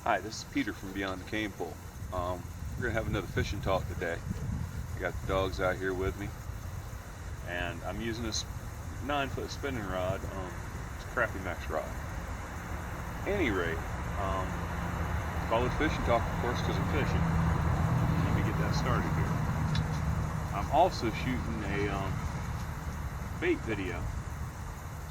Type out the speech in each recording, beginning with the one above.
Hi, this is Peter from Beyond the Cane Pole. We're going to have another fishing talk today. I got the dogs out here with me, and I'm using this 9 foot spinning rod. It's a crappy max rod. Any rate, um, call it fishing talk, of course, because I'm fishing. Let me get that started here. I'm also shooting a bait video.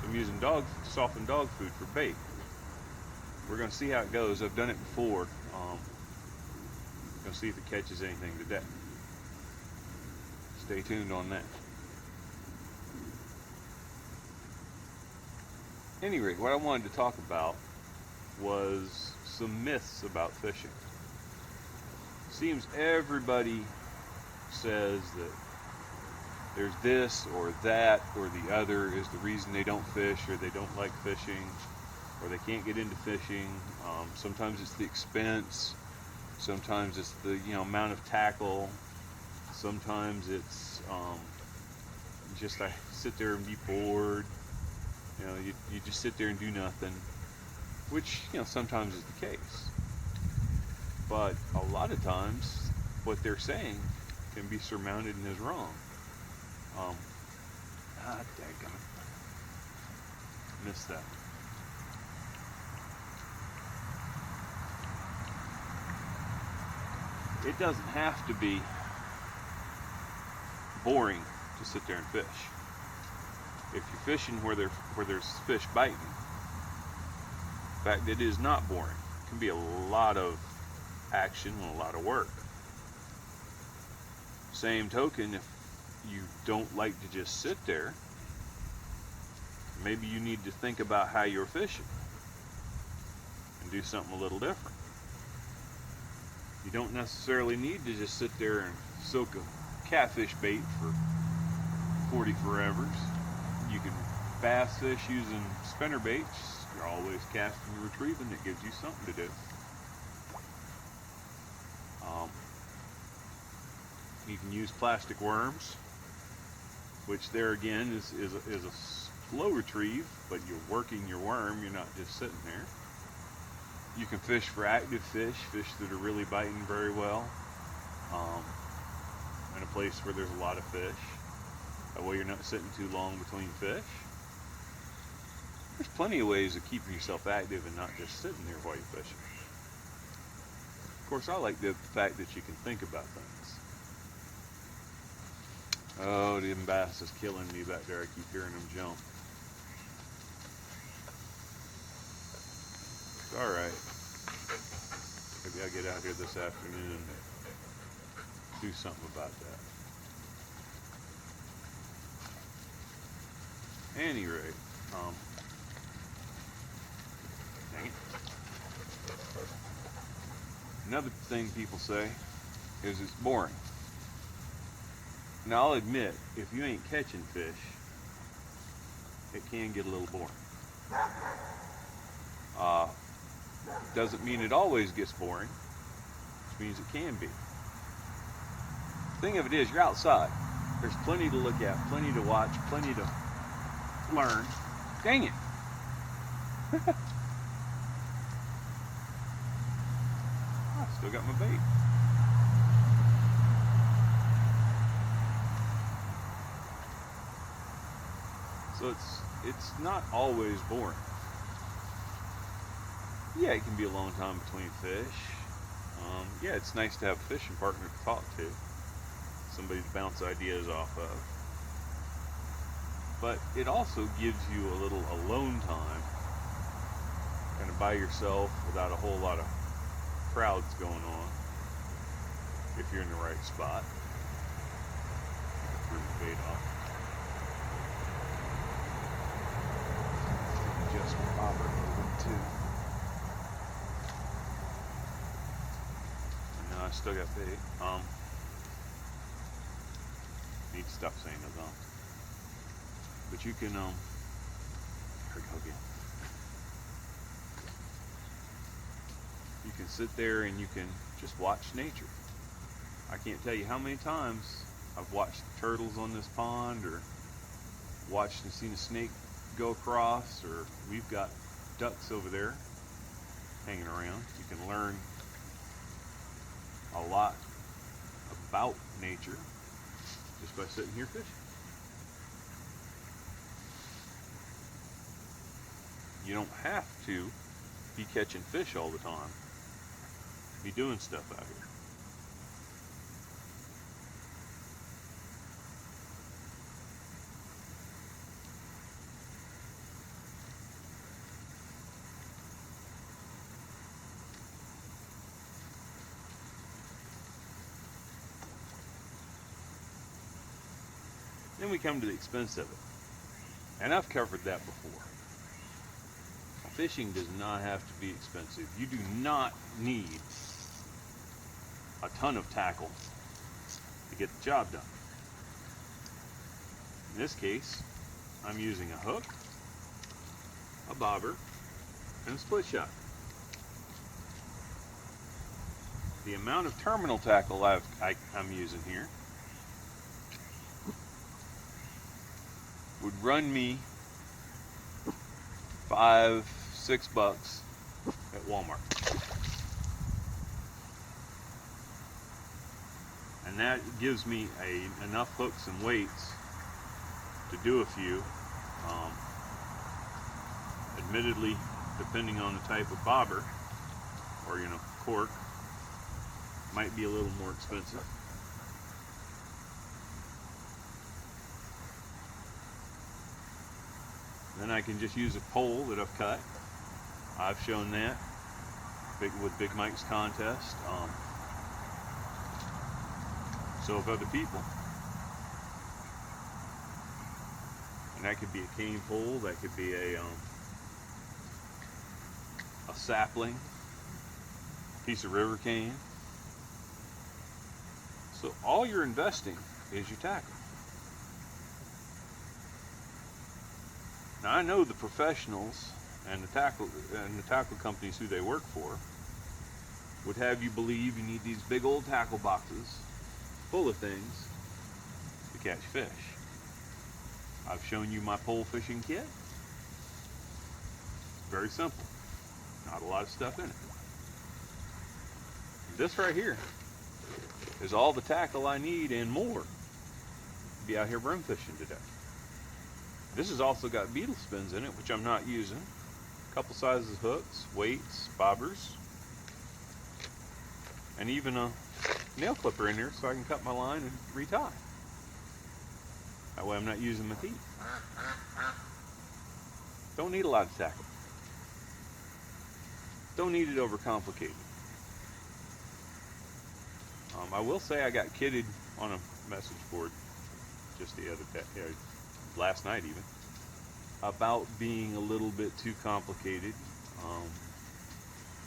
So I'm using softened dog food for bait. We're going to see how it goes. I've done it before. Going to see if it catches anything today. Stay tuned on that. At any rate, what I wanted to talk about was some myths about fishing. Seems everybody says that there's this or that or the other is the reason they don't fish, or they don't like fishing, or they can't get into fishing. Sometimes it's the expense. Sometimes it's the amount of tackle. Sometimes it's just I sit there and be bored. You just sit there and do nothing, which sometimes is the case. But a lot of times, what they're saying can be surmounted and is wrong. Dadgummit. Missed that. It doesn't have to be boring to sit there and fish. If you're fishing where there's fish biting, in fact, it is not boring. It can be a lot of action and a lot of work. Same token, if you don't like to just sit there, maybe you need to think about how you're fishing and do something a little different. You don't necessarily need to just sit there and soak a catfish bait for 40 forevers. You can bass fish using spinner baits. You're always casting and retrieving. It gives you something to do. You can use plastic worms, which there again is a slow retrieve, but you're working your worm. You're not just sitting there. You can fish for active fish that are really biting very well, in a place where there's a lot of fish. That way you're not sitting too long between fish. There's plenty of ways of keeping yourself active and not just sitting there while you're fishing. Of course, I like the fact that you can think about things. Oh, the bass is killing me back there. I keep hearing them jump. It's all right. Maybe I'll get out here this afternoon and do something about that. At any rate, dang it. Another thing people say is it's boring. Now, I'll admit, if you ain't catching fish, it can get a little boring. Doesn't mean it always gets boring, which means it can be. The thing of it is, you're outside. There's plenty to look at, plenty to watch, plenty to learn. Dang it! I still got my bait. So it's not always boring. Yeah, it can be a long time between fish. Yeah, it's nice to have a fishing partner to talk to, somebody to bounce ideas off of. But it also gives you a little alone time, kind of by yourself without a whole lot of crowds going on, if you're in the right spot. Threw the bait off. Adjust my bobber a little bit too. And now I still got bait. Need to stop saying those But you can, here we go again. You can sit there and you can just watch nature. I can't tell you how many times I've watched the turtles on this pond, or watched and seen a snake go across, or we've got ducks over there. hanging around. You can learn a lot about nature just by sitting here fishing. You don't have to be catching fish all the time. Be doing stuff out here. Then we come to the expense of it. And I've covered that before. Fishing does not have to be expensive. You do not need a ton of tackle to get the job done. In this case, I'm using a hook, a bobber, and a split shot. The amount of terminal tackle I'm using here would run me $5-6 at Walmart. And that gives me enough hooks and weights to do a few. Admittedly, depending on the type of bobber or cork, might be a little more expensive. Then I can just use a pole that I've cut. I've shown that with Big Mike's contest. So have other people. And that could be a cane pole, that could be a sapling, piece of river cane. So all you're investing is your tackle. Now I know the professionals and the tackle companies who they work for would have you believe you need these big old tackle boxes full of things to catch fish. I've shown you my pole fishing kit. Very simple. Not a lot of stuff in it. This right here is all the tackle I need and more to be out here brim fishing today. This has also got beetle spins in it, which I'm not using. A couple sizes of hooks, weights, bobbers, and even a nail clipper in here so I can cut my line and retie. That way I'm not using my teeth. Don't need a lot of tackle. Don't need it overcomplicated. I will say I got kidded on a message board just the other day, last night even, about being a little bit too complicated.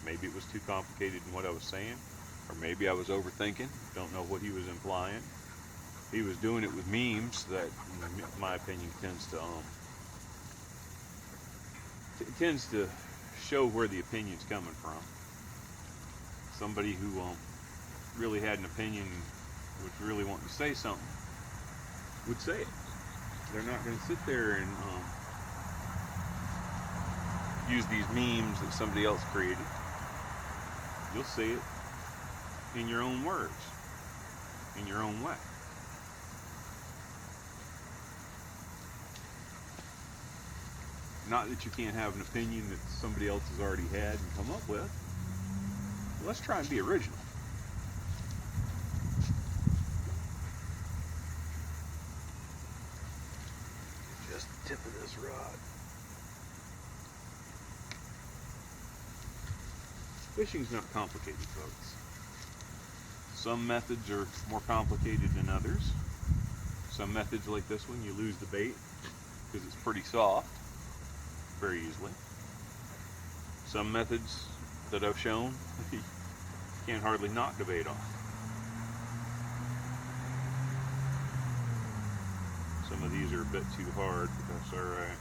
Maybe it was too complicated in what I was saying, or maybe I was overthinking. Don't know what he was implying. He was doing it with memes that, in my opinion, tends to show where the opinion's coming from. Somebody who really had an opinion, was really wanting to say something, would say it. They're not going to sit there and use these memes that somebody else created. You'll say it in your own words, in your own way. Not that you can't have an opinion that somebody else has already had and come up with. Let's try and be original. Just the tip of this rod. Fishing's not complicated, folks. Some methods are more complicated than others. Some methods like this one, you lose the bait because it's pretty soft very easily. Some methods that I've shown, you can't hardly knock the bait off. Some of these are a bit too hard, but that's alright.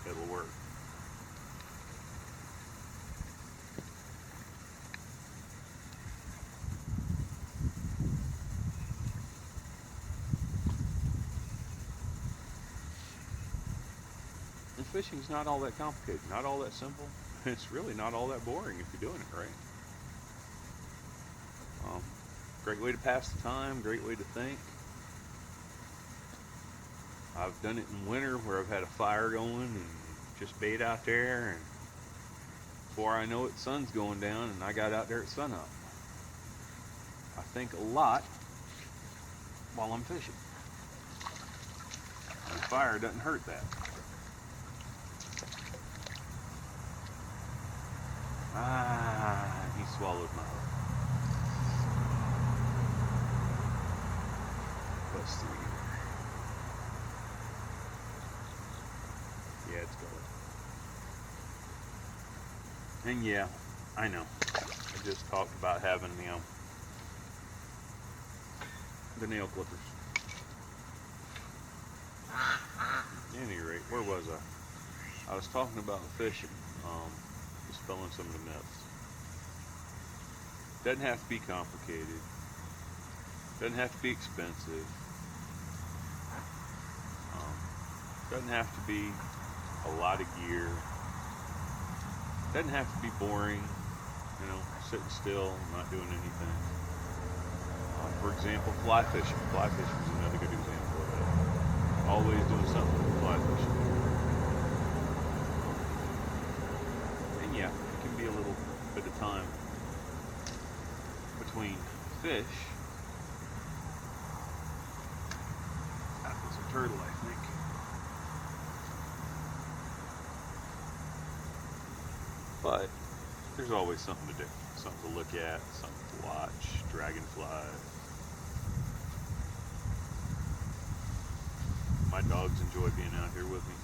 It'll work. fishing's not all that complicated, not all that simple. It's really not all that boring if you're doing it right. Great way to pass the time, great way to think. I've done it in winter where I've had a fire going and just bait out there, and before I know it, the sun's going down and I got out there at sunup. I think a lot while I'm fishing. And fire doesn't hurt that. He swallowed my hook. Plus 3. Yeah, it's going. And yeah, I know. I just talked about having the nail clippers. At any rate, where was I? I was talking about fishing, dispelling some of the myths. Doesn't have to be complicated. Doesn't have to be expensive. Doesn't have to be a lot of gear. Doesn't have to be boring, sitting still, not doing anything. For example, fly fishing. Fly fishing is another good example of that. Always doing something with fly fishing. And yeah, it can be a little bit of time between fish. That was a turtle, I think. But there's always something to do, something to look at, something to watch, dragonflies. My dogs enjoy being out here with me.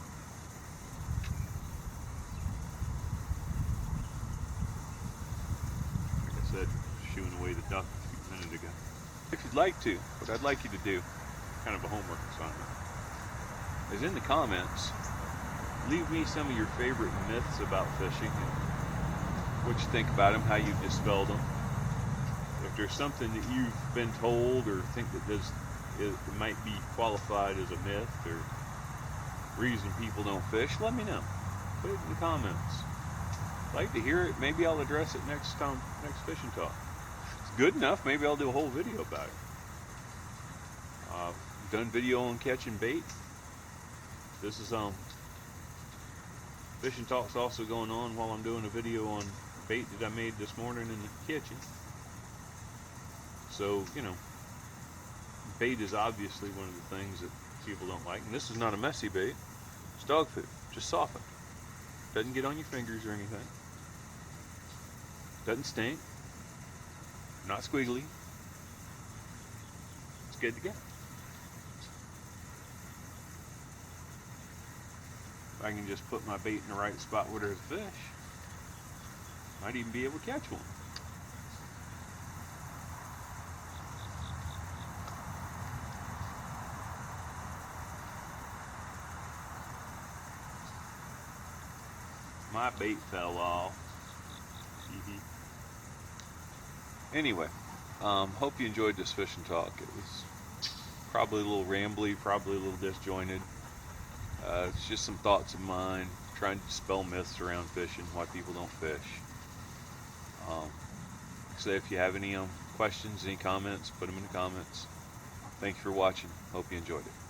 Like I said, shooing away the duck a few minutes ago. If you'd like to, what I'd like you to do, kind of a homework assignment, is in the comments, leave me some of your favorite myths about fishing, and what you think about them, how you dispelled them. If there's something that you've been told or think that it might be qualified as a myth or reason people don't fish, let me know. Put it in the comments. I'd like to hear it. Maybe I'll address it next fishing talk. If it's good enough, maybe I'll do a whole video about it. Done video on catching bait. This is fishing talk's also going on while I'm doing a video on bait that I made this morning in the kitchen. So, bait is obviously one of the things that people don't like. And this is not a messy bait. It's dog food, just softened. Doesn't get on your fingers or anything. Doesn't stink. Not squiggly. It's good to go. If I can just put my bait in the right spot where there's a fish, might even be able to catch one. My bait fell off. Anyway, hope you enjoyed this fishing talk. It was probably a little rambly, probably a little disjointed. It's just some thoughts of mine, trying to dispel myths around fishing, why people don't fish. So if you have any questions, any comments, put them in the comments. Thank you for watching. Hope you enjoyed it.